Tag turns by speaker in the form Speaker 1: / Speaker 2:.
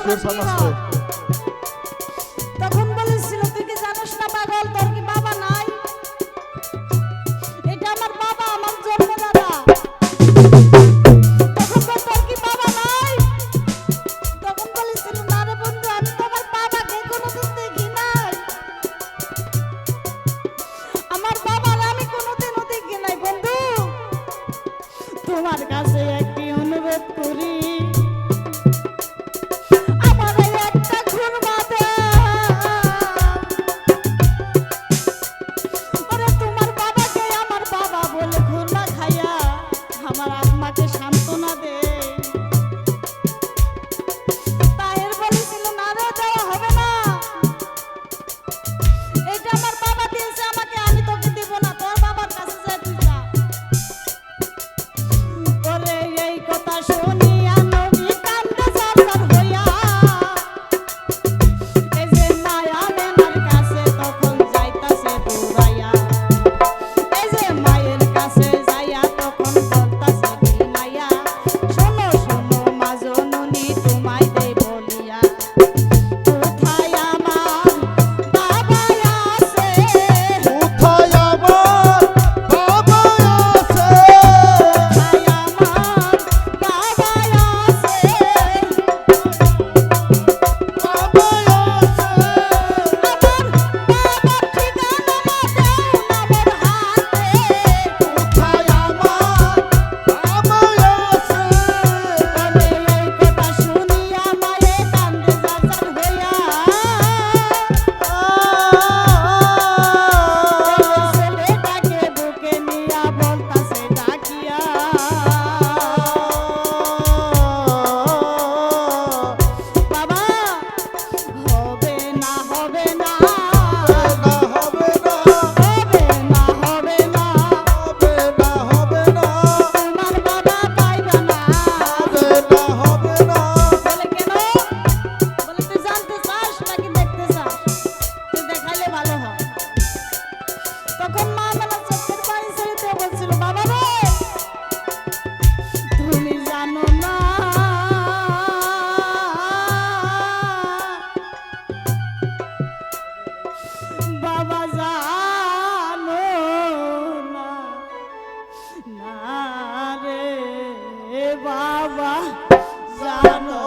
Speaker 1: সুর সানাসে
Speaker 2: তখন বলেছিল তুই কি জানিস না পাগল তোর কি বাবা নাই এটা আমার বাবা আমার জন্মদাতা তখন বল তোর কি বাবা নাই তখন বলেছিল না রে বন্ধু আমি তো আমার বাবাকে কোনোদিন দেখি নাই আমার বাবার আমি কোনোদিনও দেখি নাই বন্ধু তোমার কাছে একটি অনুরোধ করি আমার এই একটা খুরমা ওরে তোমার বাবাকে আমার বাবা বলে খুরমা খাইয়া আমার আত্মাকে সান্ত্বনা দে তাহের বলেছিল না রে দেওয়া হবে না এটা আমার বাবা দিয়েছে আমাকে আমি তোকে দিব না তোর বাবার কাছে যা তুই যা ওরে এই কথা শুনিয়া নবী কান্দে সরকার হইয়া এই যে মায়া মেনার কাছে তখন যাইতাছে দৌড়াইয়া এই যে মায়ের কাছে যাইয়া তখন বলতাছে বিনাইয়া শোনো শোনো মা জননী তোমায় দেই বলিয়া কোথায় আমার বাবা আছে
Speaker 1: কোথায় আমার বাবা আছে
Speaker 2: কোথায় আমার বাবা আছে
Speaker 1: বাবা আছে
Speaker 2: আমার বাবার ঠিকানা না দেও না মোর হাতে
Speaker 1: কোথায় আমার বাবা আছে
Speaker 2: বলে এই কথা শুনিয়া মায়ে কান্দে যাচার হইয়া ছেলেটাকে বুকে নিয়া বলতাছে ডাকিয়া বাবা হবে না হবে না
Speaker 1: না হবে না
Speaker 2: হবে না হবে না
Speaker 1: হবে না হবে না
Speaker 2: তোমার বাবা পাইবা না
Speaker 1: হবে না হবে না
Speaker 2: বলে কেন বলে তুই জানতে চাস নাকি দেখতে চাস তুই দেখাইলে ভালো হয় তখন মা মেলা চোখের পানি ছেড়ে দিয়ে বলছিল বাবা রে তুমি জানো না বাবা জানো না না রে বাবা জানো